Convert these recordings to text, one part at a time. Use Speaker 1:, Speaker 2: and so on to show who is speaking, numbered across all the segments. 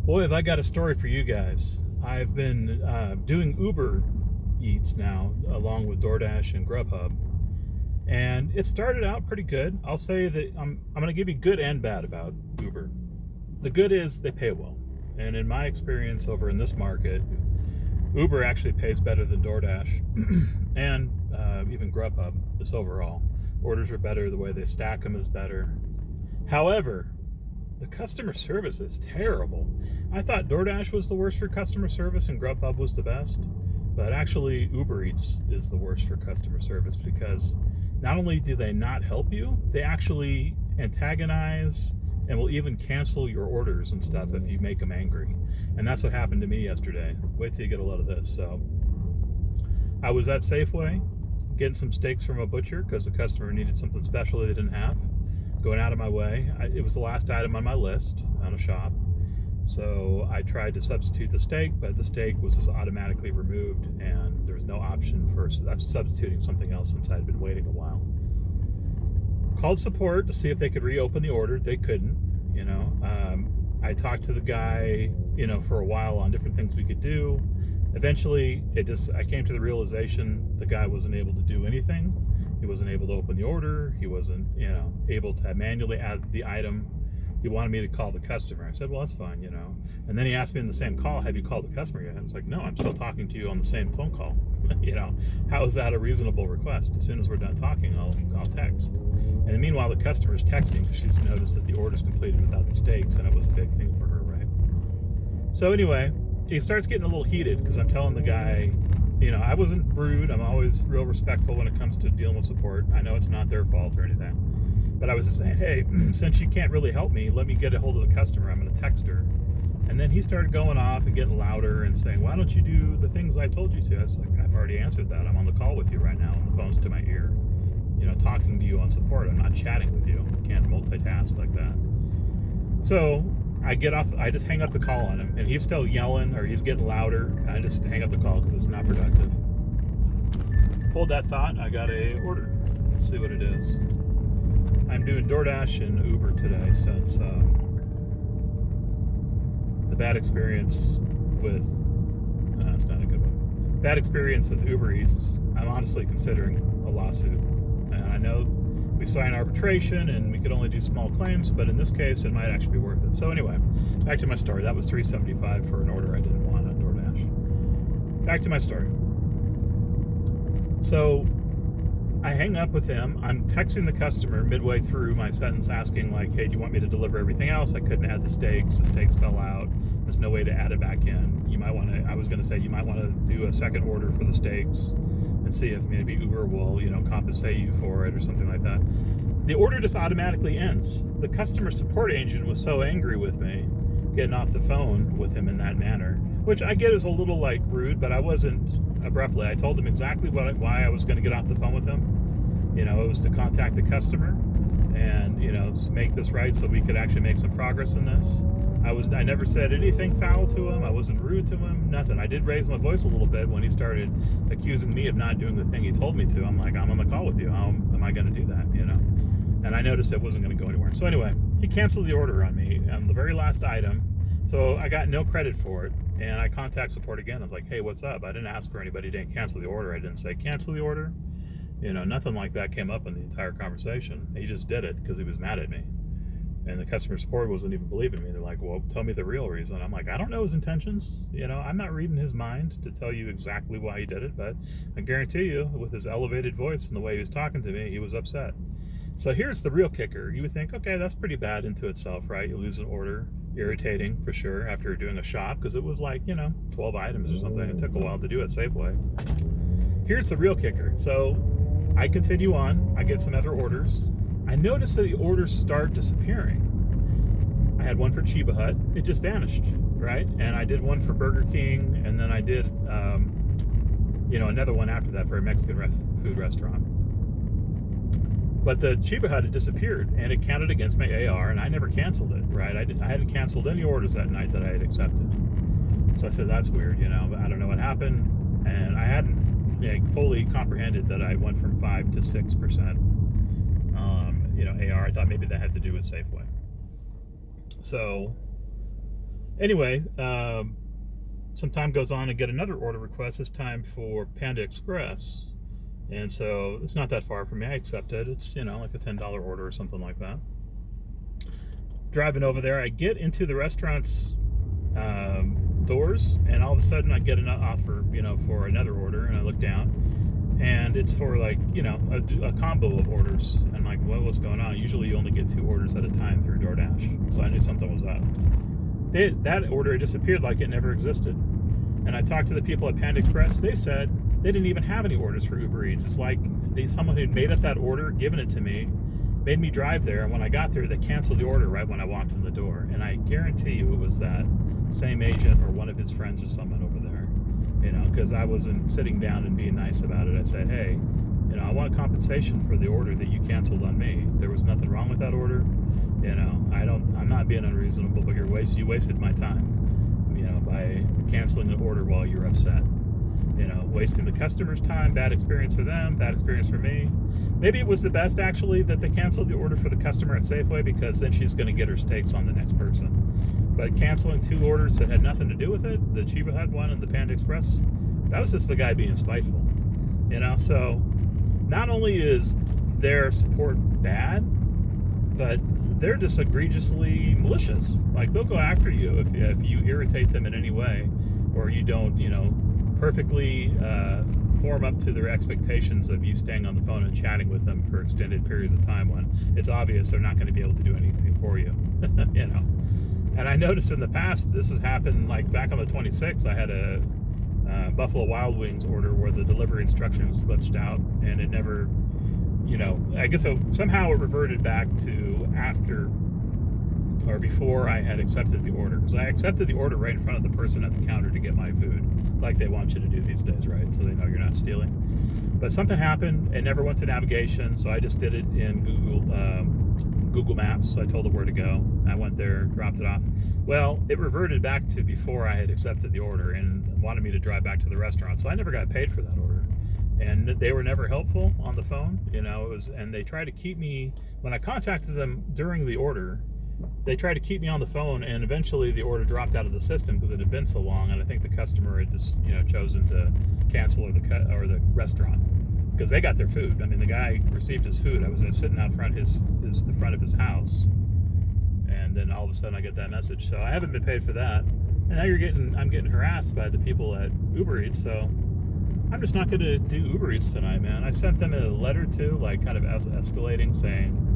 Speaker 1: Boy, have I got a story for you guys. I've been doing Uber Eats now, along with DoorDash and Grubhub, and it started out pretty good. I'll say that I'm going to give you good and bad about Uber. The good is they pay well, and in my experience over in this market, Uber actually pays better than DoorDash and even Grubhub. Just overall, orders are better. The way they stack them is better. However, the customer service is terrible. I thought DoorDash was the worst for customer service and Grubhub was the best, but actually Uber Eats is the worst for customer service because not only do they not help you, they actually antagonize and will even cancel your orders and stuff if you make them angry. And that's what happened to me yesterday. Wait till you get a load of this. So I was at Safeway getting some steaks from a butcher because the customer needed something special they didn't have. Going out of my way. It was the last item on my list on a shop. So I tried to substitute the steak, but the steak was just automatically removed and there was no option for substituting something else since I'd been waiting a while. Called support to see if they could reopen the order. They couldn't, I talked to the guy, for a while on different things we could do. Eventually, I came to the realization the guy wasn't able to do anything. He wasn't able to open the order. He wasn't, able to manually add the item. He wanted me to call the customer. I said, well, that's fine, And then he asked me in the same call, have you called the customer yet? I was like, no, I'm still talking to you on the same phone call. How is that a reasonable request? As soon as we're done talking, I'll text. And meanwhile, the customer's texting because she's noticed that the order's completed without the steaks, and it was a big thing for her, right? So anyway, he starts getting a little heated because I'm telling the guy, I wasn't rude. I'm always real respectful when it comes to dealing with support. I know it's not their fault or anything. But I was just saying, hey, since you can't really help me, let me get a hold of the customer. I'm going to text her. And then he started going off and getting louder and saying, why don't you do the things I told you to? I was like, I've already answered that. I'm on the call with you right now, and the phone's to my ear. Talking to you on support. I'm not chatting with you. Can't multitask like that. So I get off, I just hang up the call on him, and he's still yelling or he's getting louder. I just hang up the call because it's not productive. Hold that thought. I got a order. Let's see what it is. I'm doing DoorDash and Uber today since the bad experience with, it's not a good one. Bad experience with Uber Eats. I'm honestly considering a lawsuit. And I know we signed arbitration and we could only do small claims, but in this case, it might actually be worth it. So anyway, back to my story. That was $3.75 for an order I didn't want on DoorDash. Back to my story. So I hang up with him. I'm texting the customer midway through my sentence asking like, hey, do you want me to deliver everything else? I couldn't add the steaks. The steaks fell out. There's no way to add it back in. I was going to say you might want to do a second order for the steaks and see if maybe Uber will, compensate you for it or something like that. The order just automatically ends. The customer support agent was so angry with me getting off the phone with him in that manner, which I get is a little rude, but I wasn't abruptly. I told him exactly why I was going to get off the phone with him. It was to contact the customer and, make this right so we could actually make some progress in this. I never said anything foul to him. I wasn't rude to him, nothing. I did raise my voice a little bit when he started accusing me of not doing the thing he told me to. I'm like, I'm on the call with you. How am I going to do that, And I noticed it wasn't going to go anywhere. So anyway, he canceled the order on me on the very last item. So I got no credit for it. And I contact support again. I was like, hey, what's up? I didn't ask for anybody to cancel the order. I didn't say cancel the order. Nothing like that came up in the entire conversation. He just did it because he was mad at me. And the customer support wasn't even believing me. They're like, well, tell me the real reason. I'm like, I don't know his intentions. I'm not reading his mind to tell you exactly why he did it, but I guarantee you, with his elevated voice and the way he was talking to me, he was upset. So here's the real kicker. You would think, okay, that's pretty bad into itself, right? You lose an order. Irritating, for sure, after doing a shop, because it was 12 items or something. It took a while to do at Safeway. Here's the real kicker. So I continue on. I get some other orders. I noticed that the orders start disappearing. I had one for Cheba Hut. It just vanished, right? And I did one for Burger King, and then I did, another one after that for a Mexican food restaurant. But the Cheba Hut had disappeared, and it counted against my AR, and I never canceled it, right? I hadn't canceled any orders that night that I had accepted. So I said, that's weird, but I don't know what happened. And I hadn't fully comprehended that I went from 5 to 6%. AR. I thought maybe that had to do with Safeway. So Anyway, some time goes on and get another order request. This time for Panda Express. And so it's not that far from me. I accept it. It's, like a $10 order or something like that. Driving over there, I get into the restaurant's doors, and all of a sudden I get an offer, for another order, and I look down, and it's for like, a combo of orders. And I'm like, well, what's going on? Usually you only get 2 orders at a time through DoorDash, so I knew something was up. That order disappeared like it never existed. And I talked to the people at Panda Express. They said they didn't even have any orders for Uber Eats. It's like someone had made up that order, given it to me, made me drive there, and when I got there, they canceled the order right when I walked in the door. And I guarantee you it was that same agent or one of his friends or someone over there, because I wasn't sitting down and being nice about it. I said, hey, I want compensation for the order that you canceled on me. There was nothing wrong with that order. I'm not being unreasonable, but you wasted my time, by canceling the order while you're upset. Wasting the customer's time, bad experience for them, bad experience for me. Maybe it was the best, actually, that they canceled the order for the customer at Safeway, because then she's going to get her steaks on the next person. But canceling 2 orders that had nothing to do with it, the Chiba Hut one and the Panda Express, that was just the guy being spiteful. So not only is their support bad, but they're just egregiously malicious. Like, they'll go after you if you irritate them in any way, or you don't, perfectly form up to their expectations of you staying on the phone and chatting with them for extended periods of time when it's obvious they're not going to be able to do anything for you. And I noticed in the past this has happened. Like back on the 26th, I had a Buffalo Wild Wings order where the delivery instruction was glitched out, and it never, I guess somehow it reverted back to after or before I had accepted the order, because I accepted the order right in front of the person at the counter to get my food, like they want you to do these days, right? So they know you're not stealing. But something happened. It never went to navigation, so I just did it in Google Maps. So I told it where to go. I went there, dropped it off. Well, it reverted back to before I had accepted the order and wanted me to drive back to the restaurant. So I never got paid for that order. And they were never helpful on the phone, and they tried to keep me, when I contacted them during the order, they tried to keep me on the phone, and eventually the order dropped out of the system because it had been so long, and I think the customer had just, chosen to cancel or the restaurant, because they got their food. I mean, the guy received his food. I was sitting out front the front of his house, and then all of a sudden I get that message. So I haven't been paid for that, and now I'm getting harassed by the people at Uber Eats. So I'm just not going to do Uber Eats tonight, man. I sent them a letter too, like kind of escalating, saying,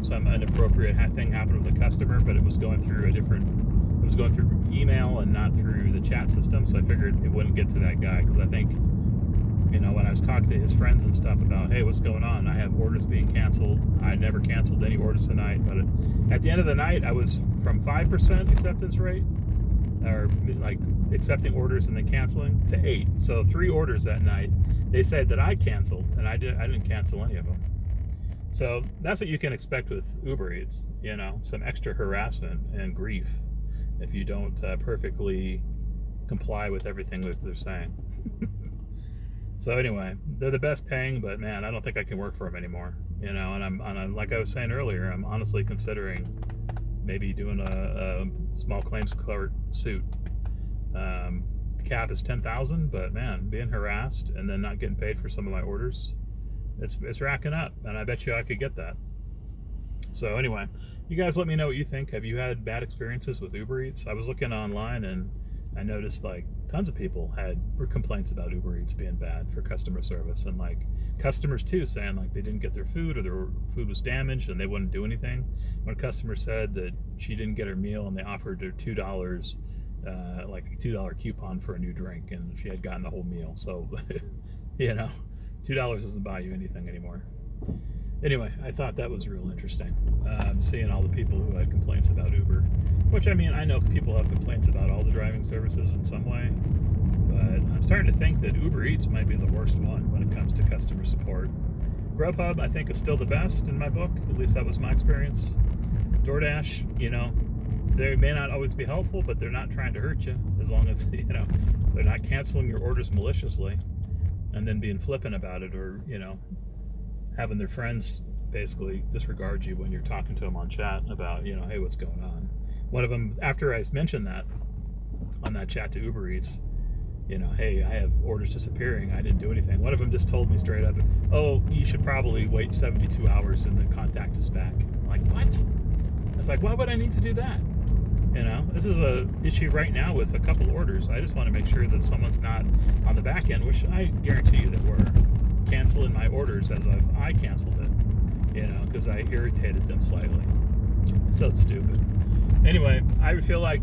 Speaker 1: some inappropriate thing happened with the customer, but it was going through email and not through the chat system. So I figured it wouldn't get to that guy, because I think, when I was talking to his friends and stuff about, hey, what's going on? I have orders being canceled. I never canceled any orders tonight. But at the end of the night, I was from 5% acceptance rate, or like accepting orders and then canceling, to 8. So 3 orders that night, they said that I canceled, and I didn't cancel any of them. So that's what you can expect with Uber Eats, some extra harassment and grief if you don't perfectly comply with everything that they're saying. So anyway, they're the best paying, but man, I don't think I can work for them anymore. And I'm like I was saying earlier, I'm honestly considering maybe doing a small claims clerk suit. The cap is $10,000, but man, being harassed and then not getting paid for some of my orders, it's racking up, and I bet you I could get that. So anyway, you guys let me know what you think. Have you had bad experiences with Uber Eats? I was looking online, and I noticed like tons of people had complaints about Uber Eats being bad for customer service, and like customers too saying like they didn't get their food, or their food was damaged and they wouldn't do anything. One customer said that she didn't get her meal and they offered her $2, like a $2 coupon for a new drink, and she had gotten the whole meal. So $2 doesn't buy you anything anymore. Anyway, I thought that was real interesting, seeing all the people who had complaints about Uber, which, I mean, I know people have complaints about all the driving services in some way, but I'm starting to think that Uber Eats might be the worst one when it comes to customer support. Grubhub, I think, is still the best in my book. At least that was my experience. DoorDash, they may not always be helpful, but they're not trying to hurt you, as long as, they're not canceling your orders maliciously and then being flippant about it, or, having their friends basically disregard you when you're talking to them on chat about, hey, what's going on. one of them, after I mentioned that on that chat to Uber Eats, you know, hey, I have orders disappearing. I didn't do anything. One of them just told me straight up, oh, you should probably wait 72 hours and then contact us back. I'm like, what? It's like, why would I need to do that? You know, this is a issue right now with a couple orders. I just want to make sure that someone's not on the back end, which I guarantee you that were canceling my orders as I canceled it, you know, because I irritated them slightly. It's so stupid. Anyway, I feel like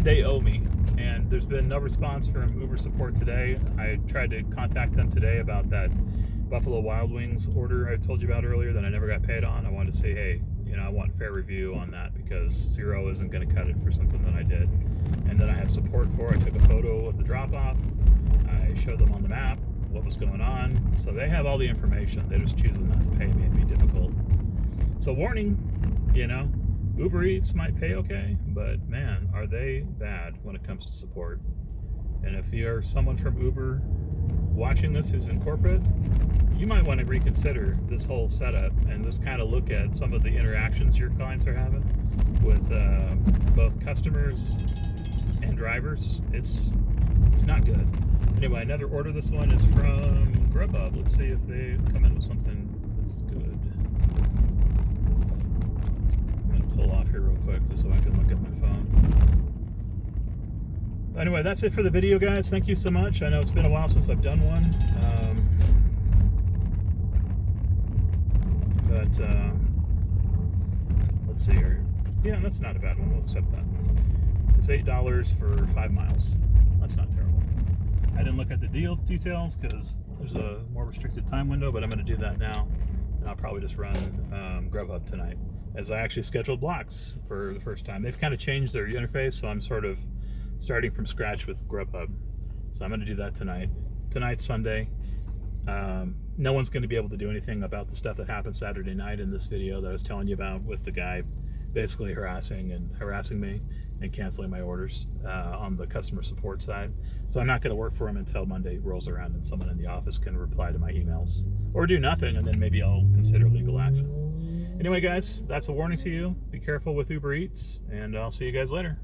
Speaker 1: they owe me, and there's been no response from Uber support today. I tried to contact them today about that Buffalo Wild Wings order I told you about earlier that I never got paid on. I wanted to say, hey, you know, I want a fair review on that because Zero isn't going to cut it for something that I did. And then I have support for. I took a photo of the drop-off. I showed them on the map what was going on. So they have all the information. They're just choosing not to pay me and be difficult. So warning, you know, Uber Eats might pay okay, but man, are they bad when it comes to support. And if you're someone from Uber watching this who's in corporate, you might want to reconsider this whole setup and just kind of look at some of the interactions your clients are having with both customers and drivers. It's not good. Anyway, another order. This one is from Grubhub. Let's see if they come in with something that's good. I'm going to pull off here real quick just so I can look at my phone. Anyway, that's it for the video, guys. Thank you so much. I know it's been a while since I've done one. Let's see here. Yeah, that's not a bad one. We'll accept that. It's $8 for 5 miles. That's not terrible. I didn't look at the deal details because there's a more restricted time window, but I'm going to do that now. And I'll probably just run Grubhub tonight, as I actually scheduled blocks for the first time. They've kind of changed their interface, so I'm sort of starting from scratch with Grubhub. So I'm going to do that tonight. Tonight's Sunday. No one's going to be able to do anything about the stuff that happened Saturday night in this video that I was telling you about, with the guy basically harassing me and canceling my orders on the customer support side. So I'm not going to work for him until Monday rolls around and someone in the office can reply to my emails, or do nothing, and then maybe I'll consider legal action. Anyway, guys, that's a warning to you. Be careful with Uber Eats, and I'll see you guys later.